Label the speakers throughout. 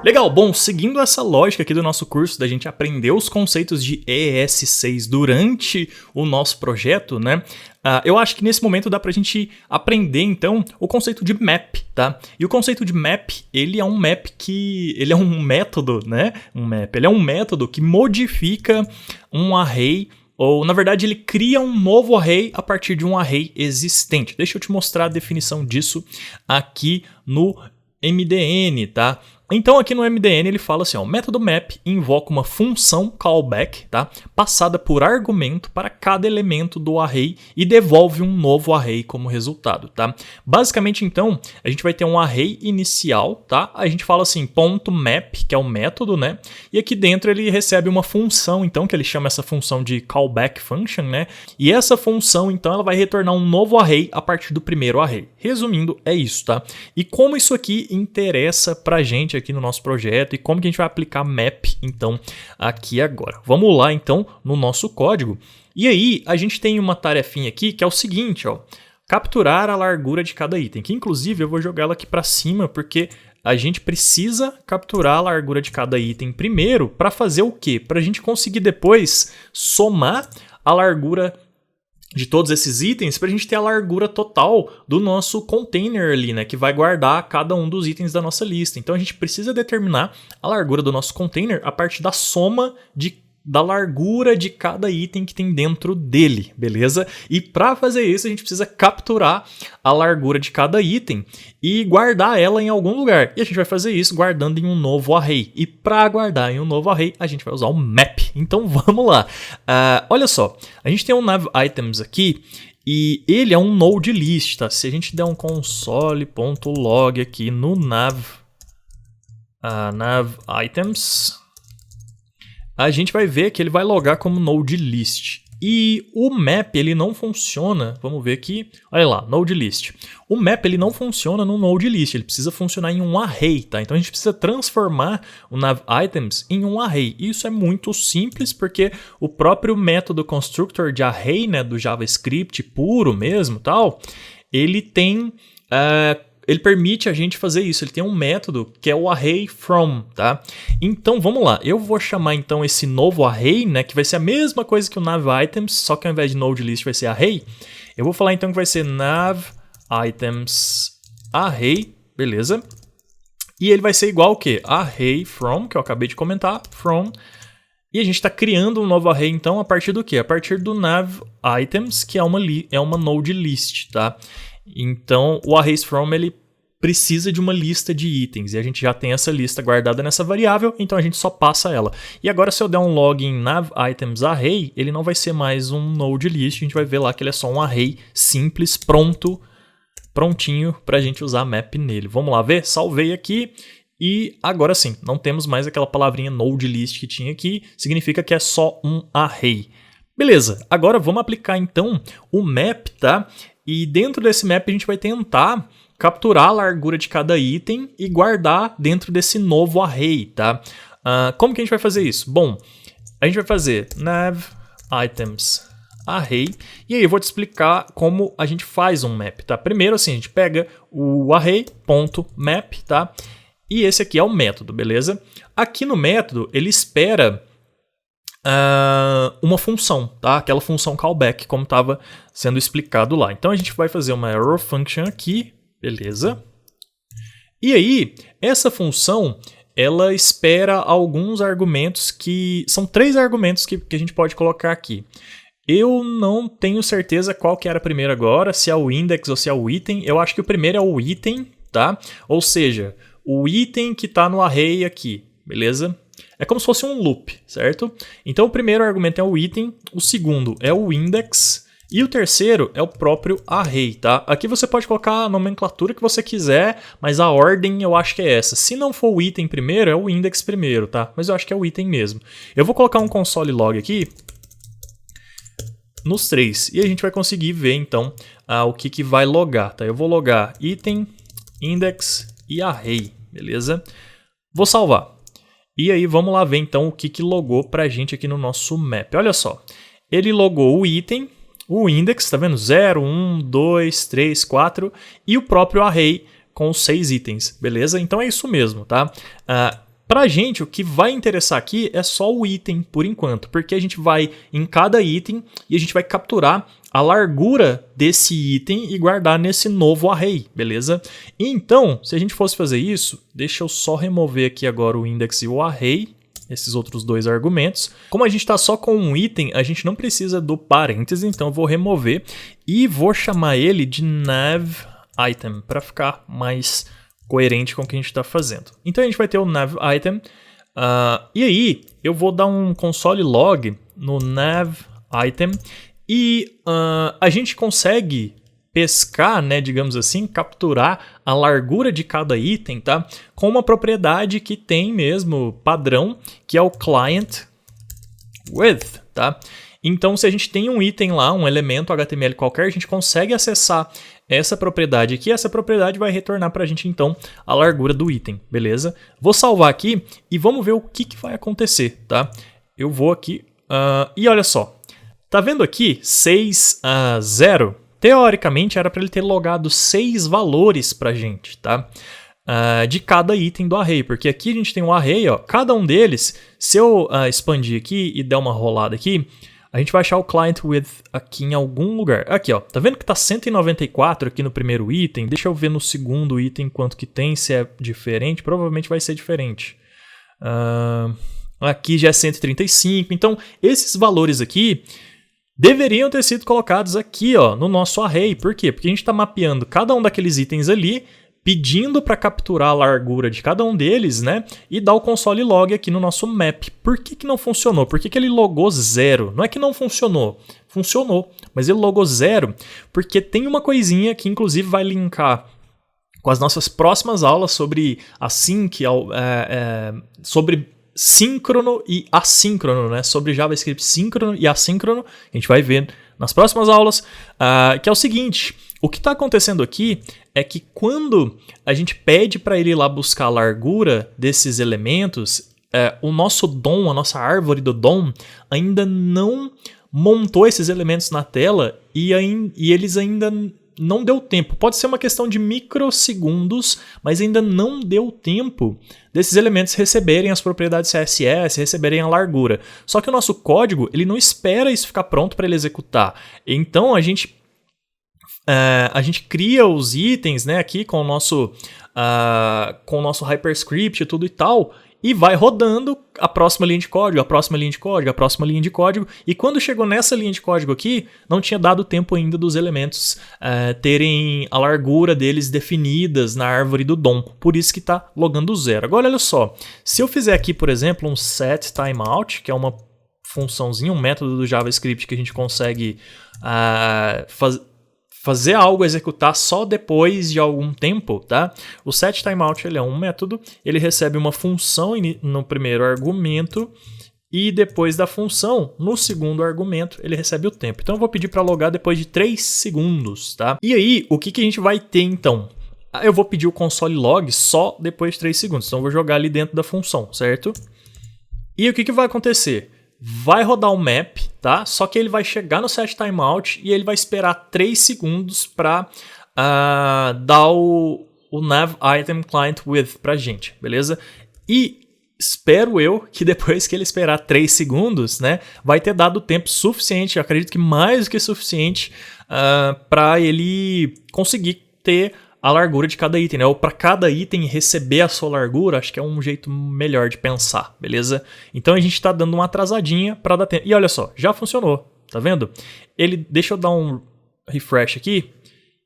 Speaker 1: Legal, bom, seguindo essa lógica aqui do nosso curso, da gente aprender os conceitos de ES6 durante o nosso projeto, né? Eu acho que nesse momento dá pra gente aprender, então, o conceito de map, tá? E o conceito de map, ele é um método, né? Ele é um método que modifica um array, ou na verdade ele cria um novo array a partir de um array existente. Deixa eu te mostrar a definição disso aqui no MDN, tá? Então aqui no MDN ele fala assim, ó, o método map invoca uma função callback, tá? Passada por argumento para cada elemento do array e devolve um novo array como resultado, tá? Basicamente então, a gente vai ter um array inicial, tá? A gente fala assim, .map, que é o método, né? E aqui dentro ele recebe uma função, então, que ele chama essa função de callback function, né? E essa função, então, ela vai retornar um novo array a partir do primeiro array. Resumindo, é isso, tá? E como isso aqui interessa pra gente aqui no nosso projeto e como que a gente vai aplicar map, então, aqui agora. Vamos lá, então, no nosso código. E aí, a gente tem uma tarefinha aqui que é o seguinte, ó, capturar a largura de cada item, que inclusive eu vou jogar ela aqui para cima, porque a gente precisa capturar a largura de cada item primeiro para fazer o quê? Para a gente conseguir depois somar a largura de todos esses itens para a gente ter a largura total do nosso container ali, né, que vai guardar cada um dos itens da nossa lista. Então a gente precisa determinar a largura do nosso container a partir da soma da largura de cada item que tem dentro dele, beleza? E para fazer isso a gente precisa capturar a largura de cada item e guardar ela em algum lugar. E a gente vai fazer isso guardando em um novo array. E para guardar em um novo array a gente vai usar o map. Então vamos lá. Olha só, a gente tem um navItems aqui e ele é um node list, tá? Se a gente der um console.log aqui no navItems, a gente vai ver que ele vai logar como node list. E o map ele não funciona, vamos ver aqui, olha lá, node list. O map ele não funciona no node list, ele precisa funcionar em um array, tá? Então a gente precisa transformar o navItems em um array. Isso é muito simples porque o próprio método constructor de array, né, do JavaScript puro mesmo, tal, ele tem ele permite a gente fazer isso, ele tem um método que é o array from, tá? Então vamos lá, eu vou chamar então esse novo array, né, que vai ser a mesma coisa que o navItems, só que ao invés de node list vai ser array. Eu vou falar então que vai ser navItems array, beleza? E ele vai ser igual ao quê? Array from, que eu acabei de comentar, from. E a gente está criando um novo array então a partir do quê? A partir do navItems, que é uma node list, tá? Então, o arraysFrom ele precisa de uma lista de itens e a gente já tem essa lista guardada nessa variável, então a gente só passa ela. E agora se eu der um log em navItemsArray, ele não vai ser mais um node list, a gente vai ver lá que ele é só um array simples, prontinho para a gente usar map nele. Vamos lá ver? Salvei aqui e agora sim, não temos mais aquela palavrinha node list que tinha aqui, significa que é só um array. Beleza, agora vamos aplicar então o map, tá? E dentro desse map a gente vai tentar capturar a largura de cada item e guardar dentro desse novo array, tá? Como que a gente vai fazer isso? Bom, a gente vai fazer navItemsArray e aí eu vou te explicar como a gente faz um map, tá? Primeiro assim, a gente pega o array.map, tá? E esse aqui é o método, beleza? Aqui no método ele espera uma função, tá? Aquela função callback, como estava sendo explicado lá. Então a gente vai fazer uma error function aqui, beleza? E aí, essa função, ela espera alguns argumentos que... São 3 argumentos que a gente pode colocar aqui. Eu não tenho certeza qual que era primeiro agora, se é o index ou se é o item. Eu acho que o primeiro é o item, tá? Ou seja, o item que está no array aqui, beleza? É como se fosse um loop, certo? Então o primeiro argumento é o item, o segundo é o index e o terceiro é o próprio array, tá? Aqui você pode colocar a nomenclatura que você quiser, mas a ordem eu acho que é essa. Se não for o item primeiro, é o index primeiro, tá? Mas eu acho que é o item mesmo. Eu vou colocar um console log aqui nos 3 e a gente vai conseguir ver então o que vai logar, tá? Eu vou logar item, index e array, beleza? Vou salvar. E aí vamos lá ver então o que logou pra gente aqui no nosso map. Olha só, ele logou o item, o index, tá vendo? 0, 1, 2, 3, 4 e o próprio array com os 6 itens, beleza? Então é isso mesmo, tá? Pra gente, o que vai interessar aqui é só o item por enquanto, porque a gente vai em cada item e a gente vai capturar a largura desse item e guardar nesse novo array, beleza? Então, se a gente fosse fazer isso, deixa eu só remover aqui agora o index e o array, esses outros dois argumentos. Como a gente está só com um item, a gente não precisa do parênteses, então eu vou remover e vou chamar ele de navItem, para ficar mais coerente com o que a gente está fazendo. Então a gente vai ter o navItem, e aí eu vou dar um console log no navItem e a gente consegue pescar, né, digamos assim, capturar a largura de cada item, tá? Com uma propriedade que tem mesmo padrão, que é o client width, tá? Então, se a gente tem um item lá, um elemento HTML qualquer, a gente consegue acessar essa propriedade aqui. Essa propriedade vai retornar para a gente, então, a largura do item, beleza? Vou salvar aqui e vamos ver o que vai acontecer, tá? Eu vou aqui e olha só. Tá vendo aqui 6 a 0? Teoricamente, era para ele ter logado 6 valores para a gente, tá? De cada item do array, porque aqui a gente tem um array, ó, cada um deles, se eu expandir aqui e der uma rolada aqui, a gente vai achar o client width aqui em algum lugar. Aqui, ó, tá vendo que tá 194 aqui no primeiro item? Deixa eu ver no segundo item quanto que tem, se é diferente, provavelmente vai ser diferente. Aqui já é 135, então esses valores aqui deveriam ter sido colocados aqui, ó, no nosso array. Por quê? Porque a gente está mapeando cada um daqueles itens ali, pedindo para capturar a largura de cada um deles, né? E dar o console log aqui no nosso map. Por que não funcionou? Por que ele logou 0? Não é que não funcionou. Funcionou, mas ele logou 0 porque tem uma coisinha que inclusive vai linkar com as nossas próximas aulas sobre async, sobre síncrono e assíncrono, né? Sobre JavaScript síncrono e assíncrono, a gente vai ver nas próximas aulas, que é o seguinte: o que está acontecendo aqui é que quando a gente pede para ele ir lá buscar a largura desses elementos, o nosso DOM, a nossa árvore do DOM, ainda não montou esses elementos na tela e eles ainda não deu tempo. Pode ser uma questão de microsegundos, mas ainda não deu tempo desses elementos receberem as propriedades CSS, receberem a largura. Só que o nosso código, ele não espera isso ficar pronto para ele executar. Então a gente cria os itens, né, aqui com o nosso hyperscript e tudo e tal, e vai rodando a próxima linha de código, a próxima linha de código, a próxima linha de código. E quando chegou nessa linha de código aqui, não tinha dado tempo ainda dos elementos terem a largura deles definidas na árvore do DOM. Por isso que está logando 0. Agora, olha só. Se eu fizer aqui, por exemplo, um setTimeout, que é uma funçãozinha, um método do JavaScript que a gente consegue fazer algo executar só depois de algum tempo, tá? O setTimeout, ele é um método, ele recebe uma função no primeiro argumento e depois da função, no segundo argumento, ele recebe o tempo. Então eu vou pedir para logar depois de 3 segundos, tá? E aí, o que a gente vai ter então? Eu vou pedir o console log só depois de 3 segundos, então eu vou jogar ali dentro da função, certo? E o que vai acontecer? Vai rodar o map, tá? Só que ele vai chegar no setTimeout e ele vai esperar 3 segundos para dar o navItem client width pra gente, beleza? E espero eu que depois que ele esperar 3 segundos, né, vai ter dado tempo suficiente, eu acredito que mais do que suficiente, para ele conseguir ter a largura de cada item, né? Ou para cada item receber a sua largura, acho que é um jeito melhor de pensar, beleza? Então a gente está dando uma atrasadinha para dar tempo. E olha só, já funcionou, tá vendo? Deixa eu dar um refresh aqui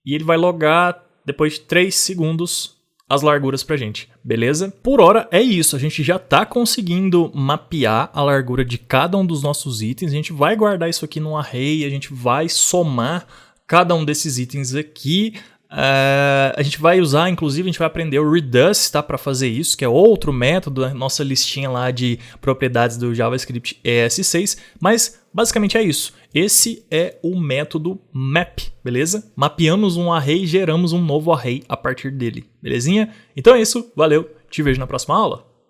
Speaker 1: e ele vai logar depois de 3 segundos as larguras pra gente, beleza? Por hora é isso, a gente já está conseguindo mapear a largura de cada um dos nossos itens, a gente vai guardar isso aqui num array, a gente vai somar cada um desses itens aqui. A gente vai usar, inclusive, a gente vai aprender o Redux, tá, para fazer isso, que é outro método da nossa listinha lá de propriedades do JavaScript ES6, mas basicamente é isso. Esse é o método map, beleza? Mapeamos um array e geramos um novo array a partir dele, belezinha? Então é isso, valeu, te vejo na próxima aula.